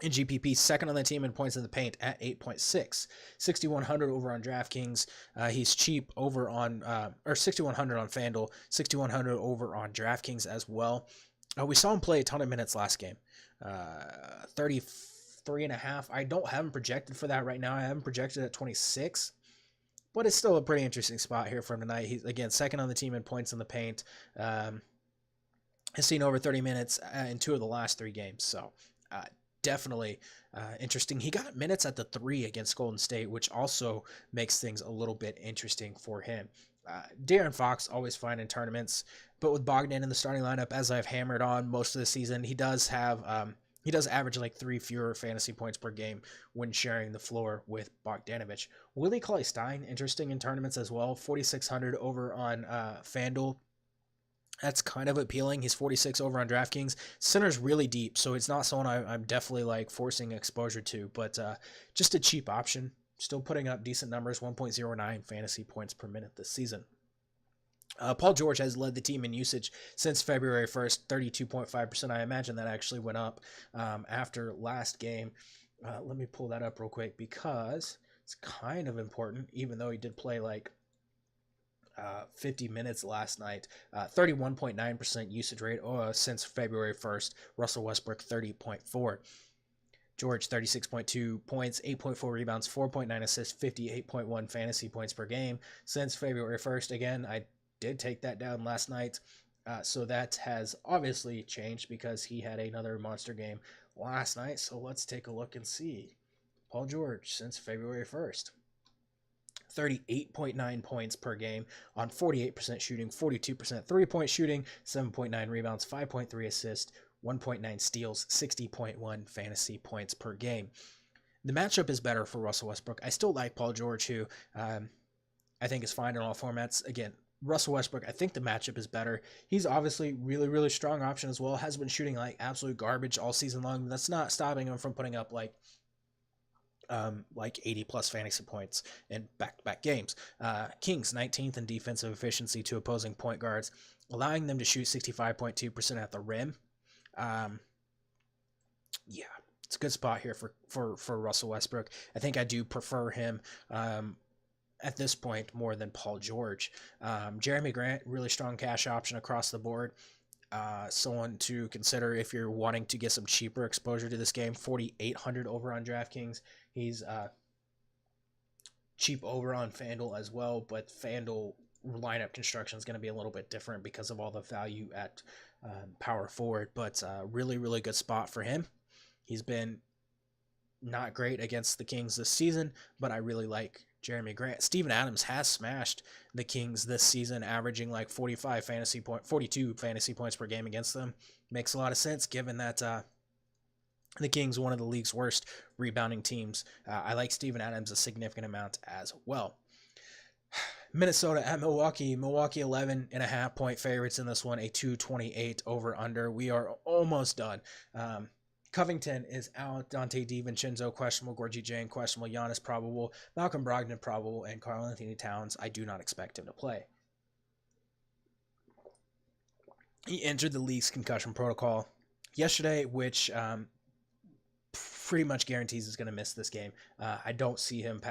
GPP, second on the team in points in the paint at 8.6. 6,100 over on DraftKings. He's cheap over on, or 6,100 on FanDuel, 6,100 over on DraftKings as well. We saw him play a ton of minutes last game. 33.5. I don't have him projected for that right now. I have him projected at 26, but it's still a pretty interesting spot here for him tonight. He's, again, second on the team in points in the paint. Has seen over 30 minutes in 2 of the last 3 games, so definitely interesting. He got minutes at the 3 against Golden State, which also makes things a little bit interesting for him. De'Aaron Fox, always fine in tournaments, but with Bogdan in the starting lineup, as I've hammered on most of the season, he does have he does average like 3 fewer fantasy points per game when sharing the floor with Bogdanovic. Willie Cauley-Stein, interesting in tournaments as well, 4,600 over on FanDuel. That's kind of appealing. He's 46 over on DraftKings. Center's really deep, so it's not someone I'm definitely like forcing exposure to, but just a cheap option. Still putting up decent numbers, 1.09 fantasy points per minute this season. Paul George has led the team in usage since February 1st, 32.5%. I imagine that actually went up after last game. Let me pull that up real quick because it's kind of important, even though he did play like 50 minutes last night. 31.9% usage rate since February 1st. Russell Westbrook 30.4. George 36.2 points, 8.4 rebounds, 4.9 assists, 58.1 fantasy points per game since February 1st. Again, I did take that down last night, so that has obviously changed because he had another monster game last night. So let's take a look and see. Paul George since February 1st. 38.9 points per game on 48% shooting, 42% three-point shooting, 7.9 rebounds, 5.3 assists, 1.9 steals, 60.1 fantasy points per game. The matchup is better for Russell Westbrook. I still like Paul George, who I think is fine in all formats. Again, Russell Westbrook, I think the matchup is better. He's obviously really, really strong option as well. Has been shooting like absolute garbage all season long. That's not stopping him from putting up like like 80 plus fantasy points in back-to-back games. Kings 19th in defensive efficiency to opposing point guards, allowing them to shoot 65.2% at the rim. Yeah, it's a good spot here for Russell Westbrook. I think I do prefer him at this point more than Paul George. Jeremy Grant, really strong cash option across the board. Someone to consider if you're wanting to get some cheaper exposure to this game. 4,800 over on DraftKings. He's cheap over on FanDuel as well, but FanDuel lineup construction is going to be a little bit different because of all the value at power forward. But really, really good spot for him. He's been not great against the Kings this season, but I really like Jeremy Grant. Steven Adams has smashed the Kings this season, averaging like 42 fantasy points per game against them. Makes a lot of sense given that the Kings, one of the league's worst rebounding teams. I like Steven Adams a significant amount as well. Minnesota at Milwaukee. Milwaukee 11.5 point favorites in this one, a 228 over under. We are almost done. Covington is out. Dante DiVincenzo questionable. Gorgie Jang questionable. Giannis probable. Malcolm Brogdon probable. And Karl-Anthony Towns, I do not expect him to play. He entered the league's concussion protocol yesterday, which pretty much guarantees he's going to miss this game. I don't see him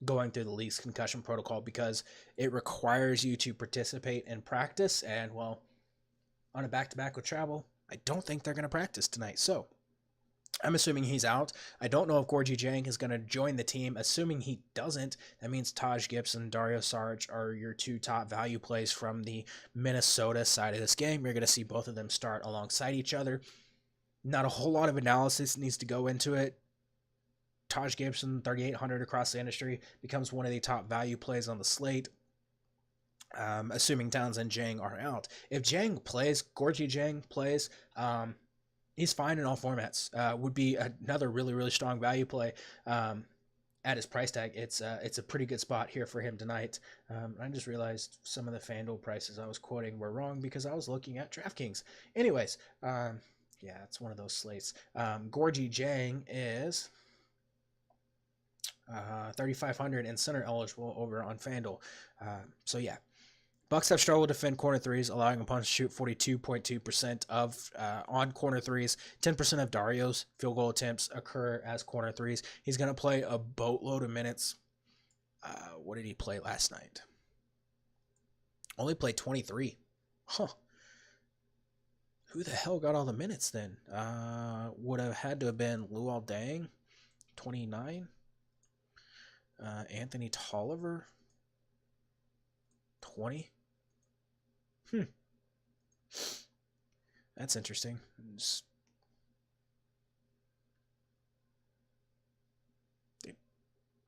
going through the league's concussion protocol because it requires you to participate in practice. And, well, on a back-to-back with travel, I don't think they're going to practice tonight. So I'm assuming he's out. I don't know if Gorgie Jang is going to join the team. Assuming he doesn't, that means Taj Gibson, Dario Saric are your two top value plays from the Minnesota side of this game. You're going to see both of them start alongside each other. Not a whole lot of analysis needs to go into it. Taj Gibson, 3,800 across the industry, becomes one of the top value plays on the slate. Assuming Towns and Jang are out. If Jang plays, Gorgie Jang plays, he's fine in all formats. Would be another really, really strong value play at his price tag. It's a pretty good spot here for him tonight. I just realized some of the FanDuel prices I was quoting were wrong because I was looking at DraftKings. Anyways, yeah, it's one of those slates. Gorgie Jang is 3,500 and center eligible over on FanDuel. So yeah. Bucks have struggled to defend corner threes, allowing opponents to shoot 42.2% of on corner threes. 10% of Dario's field goal attempts occur as corner threes. He's going to play a boatload of minutes. What did he play last night? Only played 23. Huh. Who the hell got all the minutes then? Would have had to have been Luol Deng, 29. Anthony Tolliver, 20. That's interesting.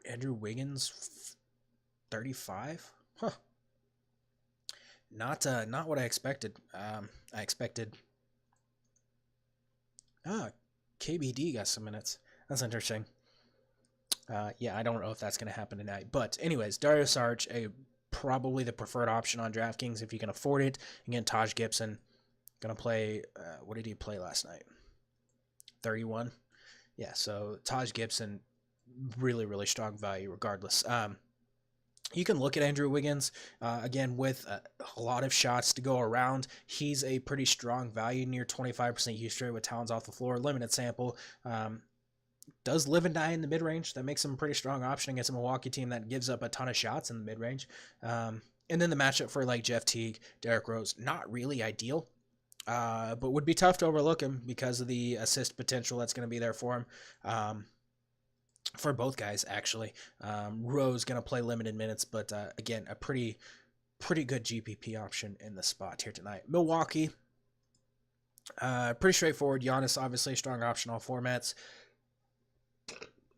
Andrew Wiggins, 35. Huh. Not what I expected. I expected. KBD got some minutes. That's interesting. Yeah, I don't know if that's going to happen tonight. But anyways, Dario Saric, probably the preferred option on DraftKings if you can afford it. Again, Taj Gibson going to play, what did he play last night? 31? Yeah, so Taj Gibson, really, really strong value regardless. You can look at Andrew Wiggins, again, with a lot of shots to go around. He's a pretty strong value, near 25% use rate with Towns off the floor, limited sample. Does live and die in the mid-range. That makes him a pretty strong option against a Milwaukee team that gives up a ton of shots in the mid-range. And then the matchup for like Jeff Teague, Derrick Rose, not really ideal, but would be tough to overlook him because of the assist potential that's going to be there for him. For both guys, actually. Rose going to play limited minutes, but again, a pretty good GPP option in the spot here tonight. Milwaukee, pretty straightforward. Giannis, obviously a strong option all formats.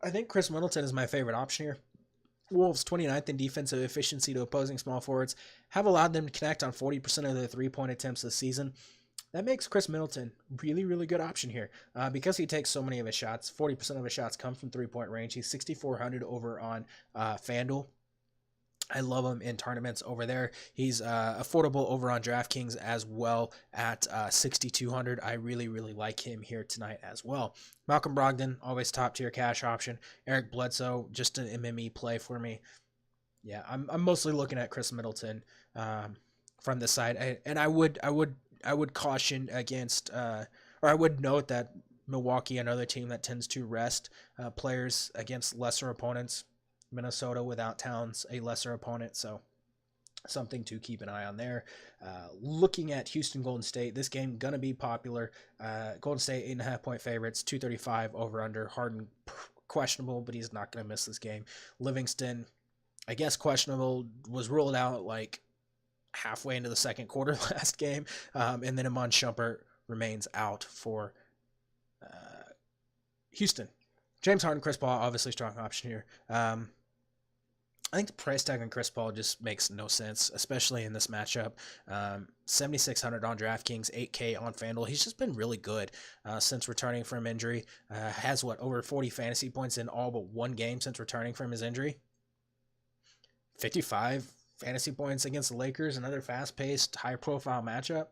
I think Chris Middleton is my favorite option here. Wolves, 29th in defensive efficiency to opposing small forwards, have allowed them to connect on 40% of their three-point attempts this season. That makes Chris Middleton really, really good option here because he takes so many of his shots. 40% of his shots come from three-point range. He's 6,400 over on FanDuel. I love him in tournaments over there. He's affordable over on DraftKings as well at 6,200. I really, really like him here tonight as well. Malcolm Brogdon, always top tier cash option. Eric Bledsoe, just an MME play for me. Yeah, I'm mostly looking at Chris Middleton from the side, and I would caution against, or I would note that Milwaukee, another team that tends to rest players against lesser opponents. Minnesota without Towns, a lesser opponent, so something to keep an eye on there. Looking at Houston Golden State, this game gonna be popular. Golden State 8.5-point favorites, 235 over under. Harden questionable, but he's not gonna miss this game. Livingston, I guess questionable, was ruled out like halfway into the second quarter last game, and then Iman Shumpert remains out for Houston. James Harden, Chris Paul, obviously strong option here. I think the price tag on Chris Paul just makes no sense, especially in this matchup. 7,600 on DraftKings, 8K on FanDuel. He's just been really good since returning from injury. Has over 40 fantasy points in all but one game since returning from his injury. 55 fantasy points against the Lakers, another fast-paced, high-profile matchup.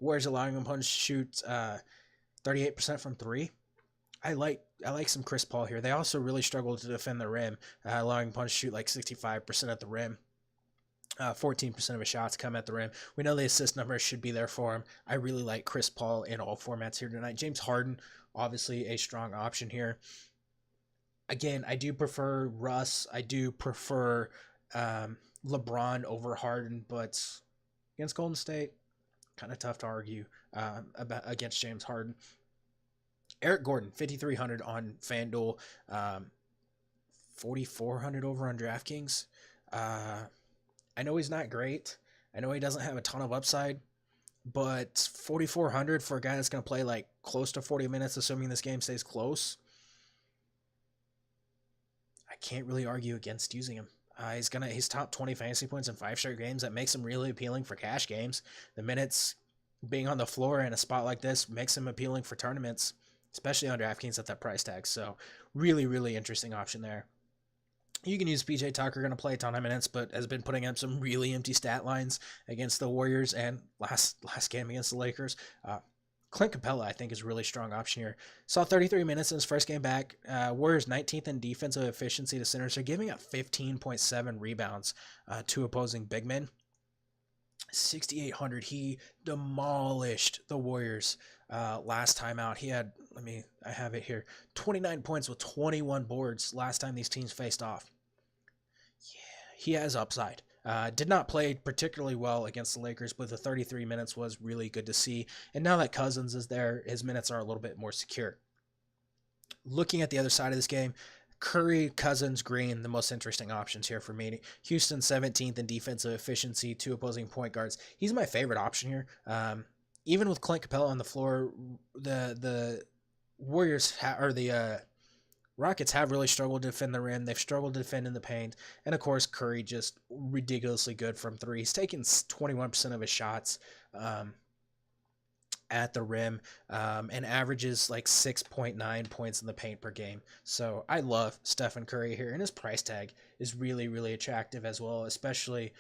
Warriors allowing him to shoot 38% from three. I like some Chris Paul here. They also really struggle to defend the rim, allowing Punch to shoot like 65% at the rim. 14% of his shots come at the rim. We know the assist numbers should be there for him. I really like Chris Paul in all formats here tonight. James Harden, obviously a strong option here. Again, I do prefer Russ. I do prefer LeBron over Harden, but against Golden State, kind of tough to argue against James Harden. Eric Gordon, 5,300 on FanDuel, 4,400 over on DraftKings. I know he's not great. I know he doesn't have a ton of upside, but 4,400 for a guy that's going to play like close to 40 minutes, assuming this game stays close, I can't really argue against using him. He's top 20 fantasy points in 5 straight games. That makes him really appealing for cash games. The minutes being on the floor in a spot like this makes him appealing for tournaments, especially on DraftKings at that price tag. So really, really interesting option there. You can use PJ Tucker, going to play a ton of minutes, but has been putting up some really empty stat lines against the Warriors and last game against the Lakers. Clint Capella, I think, is a really strong option here. Saw 33 minutes in his first game back. Warriors 19th in defensive efficiency to centers. They're giving up 15.7 rebounds to opposing big men. 6,800. He demolished the Warriors last time out. He had, I have it here, 29 points with 21 boards last time these teams faced off. Yeah, he has upside. Did not play particularly well against the Lakers, but the 33 minutes was really good to see. And now that Cousins is there, his minutes are a little bit more secure. Looking at the other side of this game, Curry, Cousins, Green, the most interesting options here for me. Houston 17th in defensive efficiency, 2 opposing point guards. He's my favorite option here. Even with Clint Capella on the floor, the Warriors the Rockets have really struggled to defend the rim. They've struggled to defend in the paint. And, of course, Curry just ridiculously good from three. He's taken 21% of his shots at the rim and averages like 6.9 points in the paint per game. So I love Stephen Curry here. And his price tag is really, really attractive as well, especially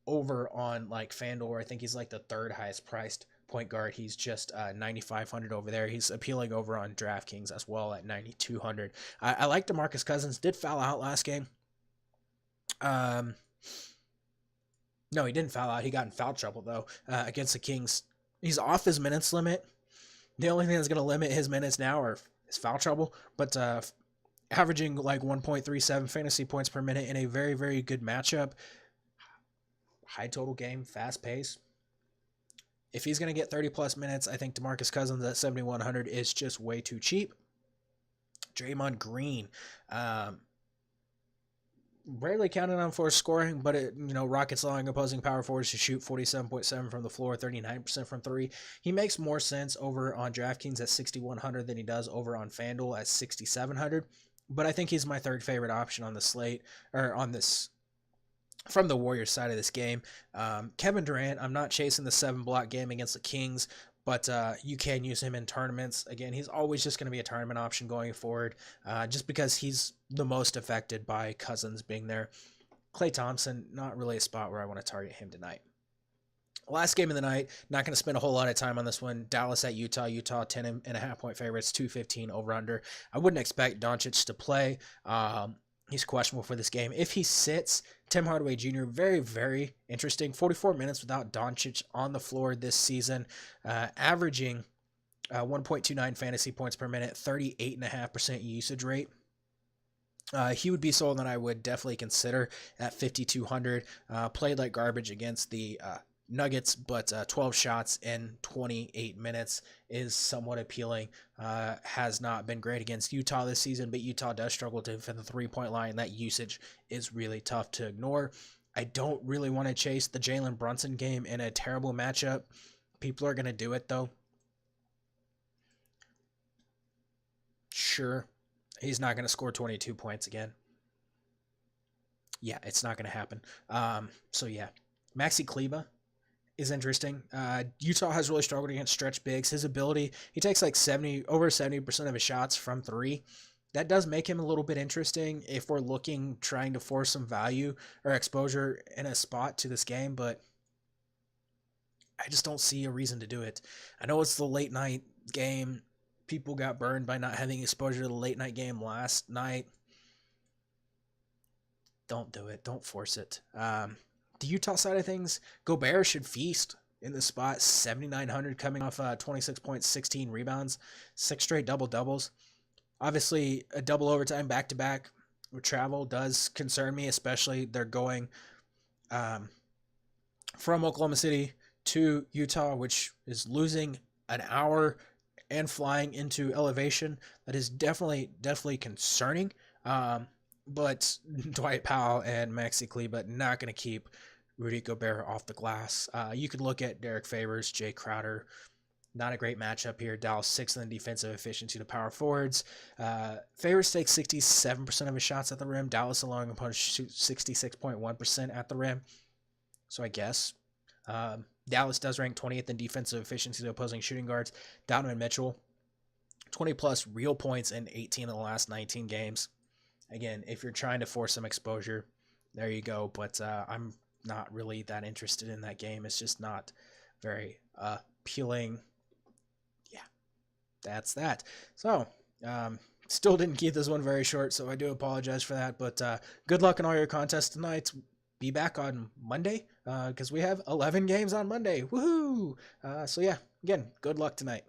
over on like FanDuel, where I think he's like the 3rd highest priced point guard. He's just 9,500 over there. He's appealing over on DraftKings as well at 9,200. I like DeMarcus Cousins. Did foul out last game. No, he didn't foul out. He got in foul trouble though against the Kings. He's off his minutes limit. The only thing that's going to limit his minutes now is foul trouble, but averaging like 1.37 fantasy points per minute in a very, very good matchup. High total game, fast pace. If he's going to get 30-plus minutes, I think DeMarcus Cousins at 7,100 is just way too cheap. Draymond Green. Rarely counted on for scoring, but Rockets allowing opposing power forwards to shoot 47.7 from the floor, 39% from three. He makes more sense over on DraftKings at 6,100 than he does over on FanDuel at 6,700. But I think he's my 3rd favorite option on the slate, or on this, from the Warriors side of this game. Kevin Durant, I'm not chasing the 7-block game against the Kings, but you can use him in tournaments. Again, he's always just going to be a tournament option going forward, just because he's the most affected by Cousins being there. Klay Thompson, not really a spot where I want to target him tonight. Last game of the night, not going to spend a whole lot of time on this one. Dallas at Utah. Utah 10.5-point favorites, 215 over under. I wouldn't expect Doncic to play. He's questionable for this game. If he sits, Tim Hardaway Jr., very, very interesting. 44 minutes without Doncic on the floor this season, averaging 1.29 fantasy points per minute, 38.5% usage rate. He would be someone that I would definitely consider at 5,200. Played like garbage against the Nuggets, but 12 shots in 28 minutes is somewhat appealing. Has not been great against Utah this season, but Utah does struggle to defend the three-point line. That usage is really tough to ignore. I don't really want to chase the Jalen Brunson game in a terrible matchup. People are going to do it, though. Sure, he's not going to score 22 points again. Yeah, it's not going to happen. So, yeah, Maxi Kleber is interesting. Utah has really struggled against stretch bigs. His ability, he takes like over 70% of his shots from three. That does make him a little bit interesting if we're trying to force some value or exposure in a spot to this game, but I just don't see a reason to do it. I know it's the late night game. People got burned by not having exposure to the late night game last night. Don't do it. Don't force it. The Utah side of things, Gobert should feast in the spot. 7,900 coming off 26 points, 16 rebounds, 6 straight double-doubles. Obviously, a double overtime back-to-back with travel does concern me, especially they're going from Oklahoma City to Utah, which is losing an hour and flying into elevation. That is definitely concerning. But Dwight Powell and Maxi Kleber not going to keep Rudy Gobert off the glass. You could look at Derek Favors, Jay Crowder. Not a great matchup here. Dallas 6th in the defensive efficiency to power forwards. Favors takes 67% of his shots at the rim. Dallas allowing opponents to shoot 66.1% at the rim. So I guess Dallas does rank 20th in defensive efficiency to opposing shooting guards. Donovan Mitchell, 20-plus real points in 18 of the last 19 games. Again, if you're trying to force some exposure, there you go. But I'm not really that interested in that game. It's just not very appealing. Yeah, that's that. So, still didn't keep this one very short, so I do apologize for that. But good luck in all your contests tonight. Be back on Monday because we have 11 games on Monday. Woohoo! So, yeah, again, good luck tonight.